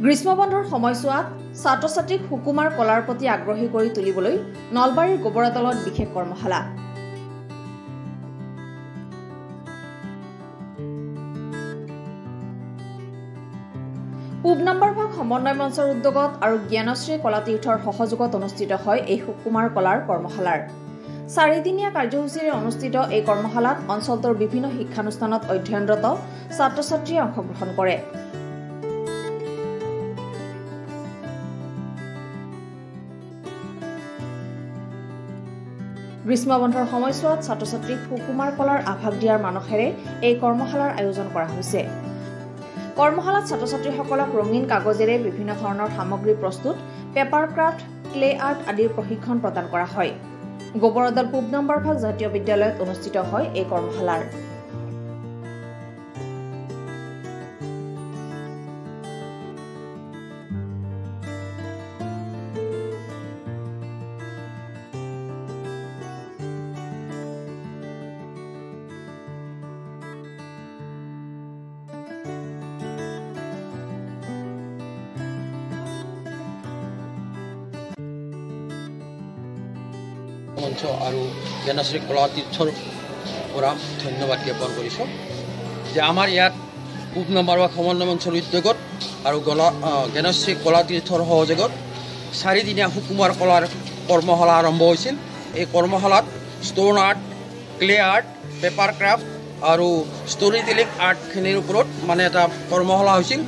গ্ৰীষ্মবন্ধৰ সময়ছোৱাত ছাত্ৰ-ছাত্ৰীক সুকুমাৰ কলাৰ প্ৰতি আগ্ৰহী কৰি তুলিবলৈ নলবাৰীৰ গোবৰাদলত বিশেষ কৰ্মশালা। পূব নম্বৰ ভাগ সমন্বয় মঞ্চৰ উদ্যোগত আৰু জ্ঞানশ্ৰী কলাতীৰ্থৰ সহযোগত অনুষ্ঠিত হয় এই সুকুমাৰ কলাৰ কৰ্মশালাৰ 4দিনীয়া কাৰ্যসূচীৰে অনুষ্ঠিত এই কৰ্মশালাত অঞ্চলটোৰ বিভিন্ন শিক্ষানুষ্ঠানত অধ্যয়নৰত ছাত্ৰ-ছাত্ৰীয়ে অংশগ্ৰহণ কৰে। গ্ৰীষ্মবন্ধৰ সময়ছোৱাত ছাত্ৰ-ছাত্ৰীক সুকুমাৰ কলাৰ আভাস দিয়াৰ মানসেৰে এই কৰ্মশালাৰ আয়োজন কৰা হৈছে। কৰ্মশালাত ছাত্ৰ-ছাত্ৰীসকলক ৰঙীন কাগজেৰে বিভিন্ন ধৰণৰ সামগ্ৰী প্ৰস্তুত, পেপাৰ ক্ৰাফ্ট, ক্লে আৰ্ট আদিৰ প্ৰশিক্ষণ প্ৰদান কৰা হয়। গোবৰাদল পূব নম্বৰ ভাগ জাতীয় বিদ্যালয়ত অনুষ্ঠিত হয় এই কৰ্মশালাৰ। মঞ্চ আৰু জ্ঞানশ্ৰী কলাতীৰ্থৰ পৰা ধন্যবাদ জ্ঞাপন কৰিছোঁ যে আমাৰ ইয়াত পূব নম্বৰ ভাগ সমন্বয় মঞ্চৰ উদ্যোগত আৰু জ্ঞানশ্ৰী কলাতীৰ্থৰ সহযোগত 4দিনীয়া সুকুমাৰ কলাৰ কৰ্মশালা আৰম্ভ হৈছিল। এই কৰ্মশালাত stone art, clay art, paper craft আৰু ষ্টৰি টেলিং আৰ্টখিনিৰ ওপৰত এটা কৰ্মশালা হৈছিল।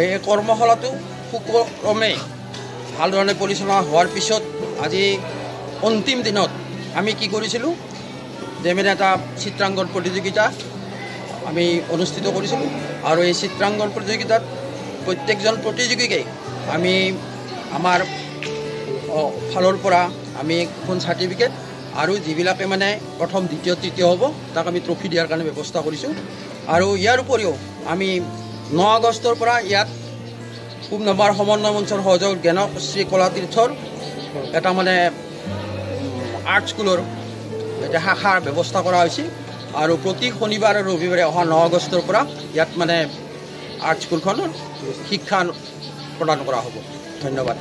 এই কৰ্মশালাটো সুক্ৰমে ভালধৰণে পৰিচালনা হোৱাৰ পিছত আজি অন্তিম দিনত আমি কি কৰিছিলোঁ যে এটা চিত্ৰাংকন প্ৰতিযোগিতা আমি অনুষ্ঠিত কৰিছিলোঁ আৰু এই চিত্ৰাংকন প্ৰতিযোগিতাত প্ৰত্যেকজন প্ৰতিযোগীকে আমি আমাৰ ফালৰ পৰা আমি এখন চাৰ্টিফিকেট আৰু যিবিলাকে প্ৰথম দ্বিতীয় তৃতীয় হ'ব তাক আমি ট্ৰফি দিয়াৰ কাৰণে ব্যৱস্থা কৰিছোঁ। আৰু ইয়াৰ উপৰিও আমি 9 আগষ্টৰ পৰা ইয়াত পূব নম্বৰ সমন্বয় মঞ্চৰ সহযোগ জ্ঞানশ্ৰী কলাতীৰ্থৰ এটা আৰ্ট স্কুলৰ এটা শাখাৰ ব্যৱস্থা কৰা হৈছে আৰু প্ৰতি শনিবাৰ আৰু ৰবিবাৰে অহা 9 আগষ্টৰ পৰা ইয়াত আৰ্ট স্কুলখনৰ শিক্ষা প্ৰদান কৰা হ'ব। ধন্যবাদ।